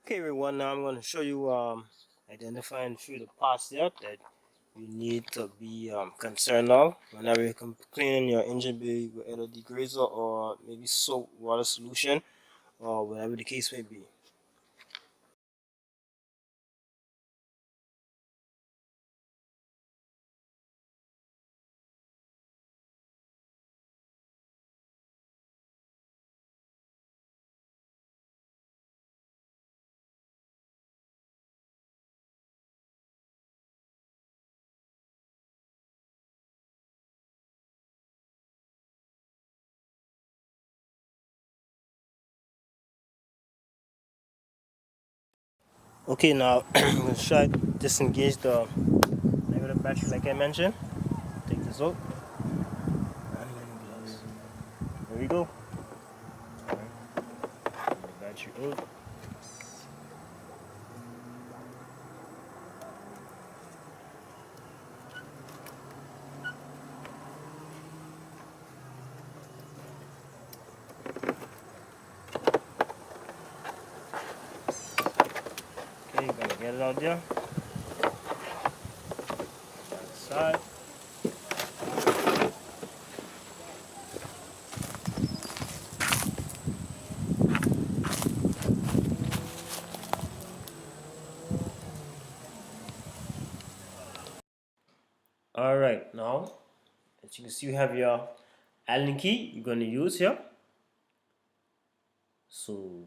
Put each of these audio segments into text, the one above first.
Okay, everyone. Now I'm going to show you identifying a few of the parts there that you need to be concerned of whenever you're cleaning your engine bay with either degreaser or maybe soap water solution or whatever the case may be. Okay, now I'm going to try to disengage the negative battery like I mentioned. Take this out. There we go. The battery out. Okay, you're going to get it out there. Side. Alright, now as you can see, you have your Allen key you're going to use here. So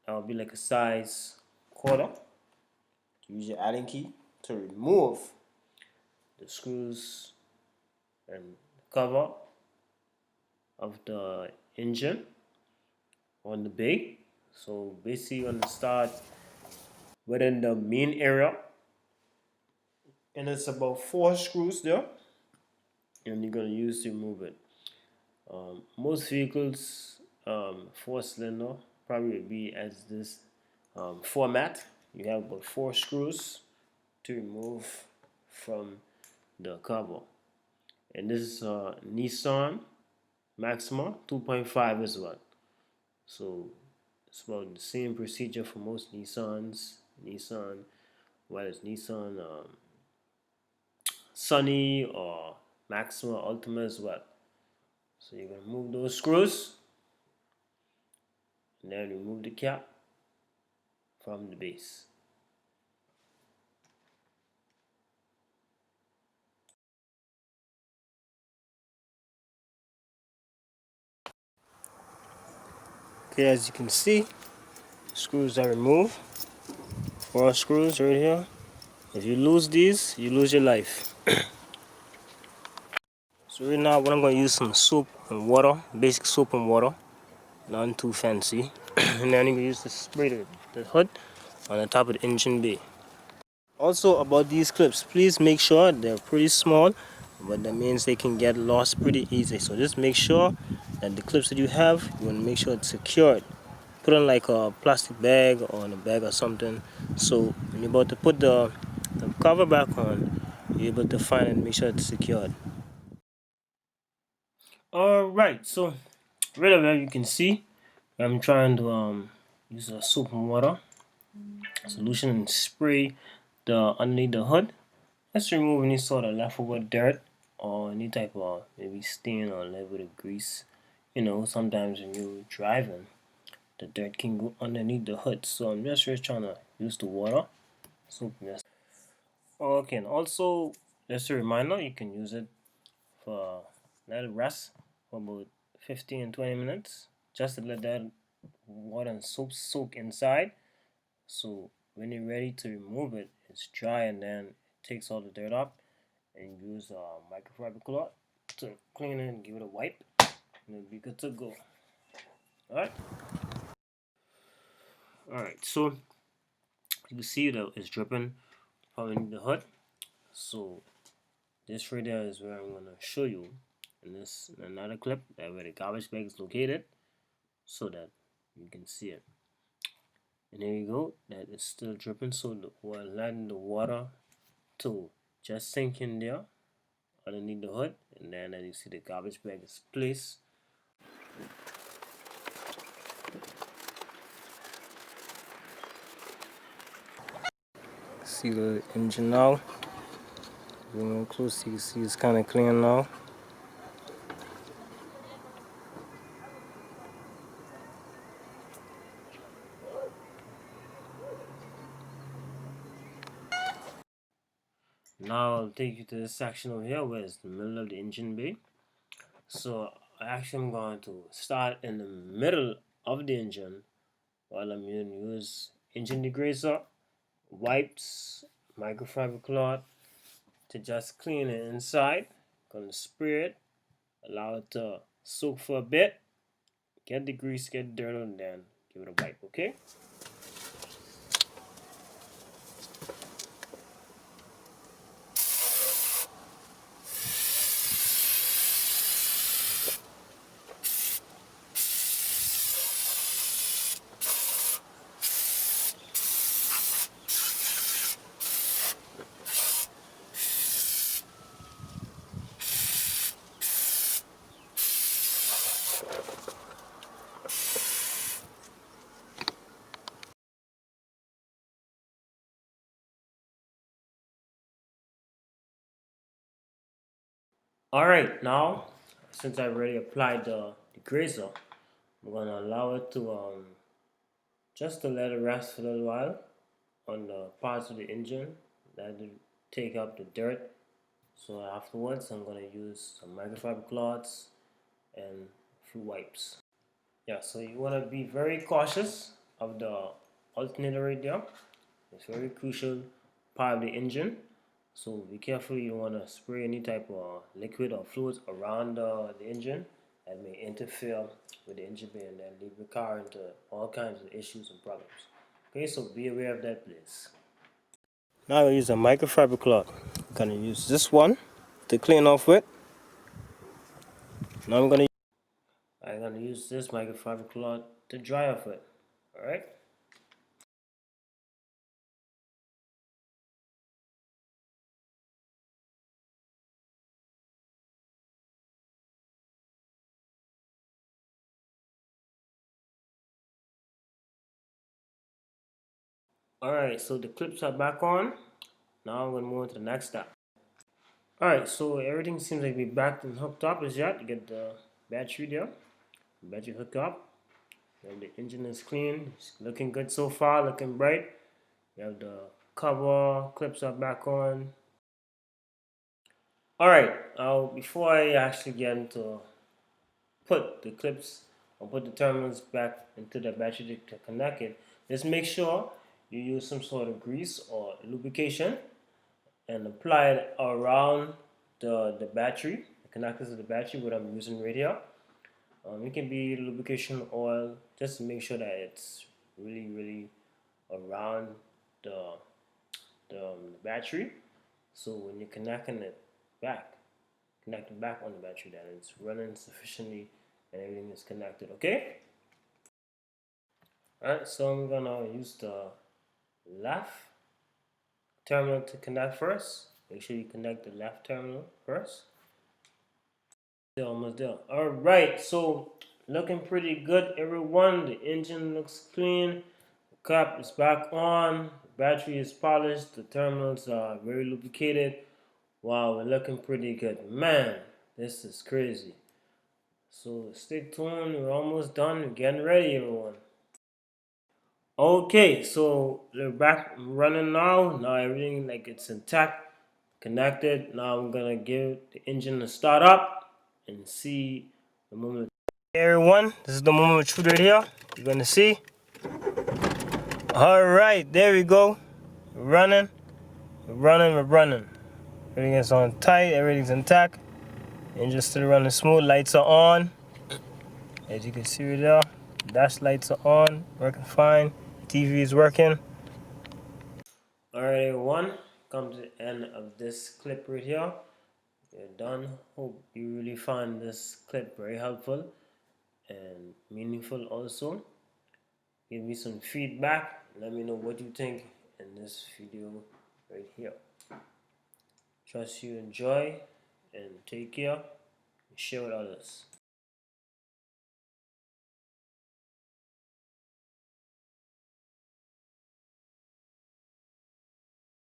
that will be like a size quarter. Use your Allen key to remove the screws and cover of the engine on the bay. So basically you're going to start within the main area, and it's about 4 screws there, and you're going to use to remove it. Most vehicles, 4-cylinder, probably would be as this format. You have about 4 screws to remove from the cover. And this is Nissan Maxima 2.5 as well. So it's about the same procedure for most Nissans. Whether it's Nissan Sunny or Maxima Ultima as well. So you're going to move those screws and then remove the cap from the base. Okay, as you can see, screws are removed. 4 screws right here. If you lose these, you lose your life. So right now, what I'm going to use some soap and water, basic soap and water, nothing too fancy. And then you can use to spray the hood on the top of the engine bay. Also about these clips, please make sure they're pretty small, but that means they can get lost pretty easy. So just make sure that the clips that you have, you want to make sure it's secured. Put on like a plastic bag or in a bag or something, so when you're about to put the cover back on, you're able to find it and make sure it's secured. Alright, so right away you can see I'm trying to use a soap and water solution and spray the underneath the hood. Let's remove any sort of leftover dirt or any type of maybe stain or little bit of grease. You know, sometimes when you're driving, the dirt can go underneath the hood. So I'm just really trying to use the water. So yes. Okay, and also just a reminder, you can use it for let it rest for about 15 and 20 minutes, just to let that water and soap soak inside. So when you're ready to remove it, it's dry, and then it takes all the dirt off, and use a microfiber cloth to clean it and give it a wipe, and it'll be good to go. Alright? Alright, so you can see that it's dripping from the hood. So this right there is where I'm gonna show you in this in another clip that where the garbage bag is located, so that you can see it. And there you go, that is still dripping, so we're letting the water to just sink in there underneath the hood, and then as you see the garbage bag is placed. see the engine now. Bring it close, you can see it's kind of clean now. Now I'll take you to this section over here where it's the middle of the engine bay. So I actually am going to start in the middle of the engine while I'm going to use engine degreaser, wipes, microfiber cloth to just clean it inside. Gonna spray it, allow it to soak for a bit, get the grease, get the dirt on, then give it a wipe, okay? Alright, now since I already applied the degreaser, I'm gonna allow it to just to let it rest for a little while on the parts of the engine that will take up the dirt. So afterwards I'm gonna use some microfiber cloths and a few wipes. Yeah, so you wanna be very cautious of the alternator right there. It's very crucial part of the engine. So be careful, you don't want to spray any type of liquid or fluids around the engine that may interfere with the engine bay and then lead the car into all kinds of issues and problems. Okay, so be aware of that, please. Now I use a microfiber cloth. I'm gonna use this one to clean off with. Now I'm gonna use this microfiber cloth to dry off with. All right. Alright, so the clips are back on. Now I'm going to move on to the next step. Alright, so everything seems like we backed and hooked up as yet. You get the battery there. Battery hooked up. And the engine is clean. It's looking good so far, looking bright. You have the cover, clips are back on. Alright, now before I actually get into put the clips or put the terminals back into the battery to connect it, just make sure you use some sort of grease or lubrication and apply it around the battery, the connectors of the battery, what I'm using right here. It can be lubrication oil, just to make sure that it's really around the, the battery. So when you're connecting back on the battery, that it's running sufficiently and everything is connected, okay? Alright, so I'm gonna use the left terminal to connect first. Make sure you connect the left terminal first. Almost there. Alright, so looking pretty good, everyone. The engine looks clean. The cap is back on. The battery is polished. The terminals are very lubricated. Wow, we're looking pretty good. Man, this is crazy. So stay tuned. We're almost done. We're getting ready, everyone. Okay, so they're back running now. Now everything like it's intact, connected. Now I'm gonna give the engine a start up and see the moment. Hey everyone, this is the moment of truth right here. You're gonna see. All right, there we go. We're running, we're running. Everything is on tight. Everything's intact. Engine's still running smooth. Lights are on. As you can see right there, dash lights are on, working fine. TV is working. Alright everyone, come to the end of this clip right here. We're done. Hope you really found this clip very helpful and meaningful also. Give me some feedback. Let me know what you think in this video right here. Trust you enjoy and take care. Share with others.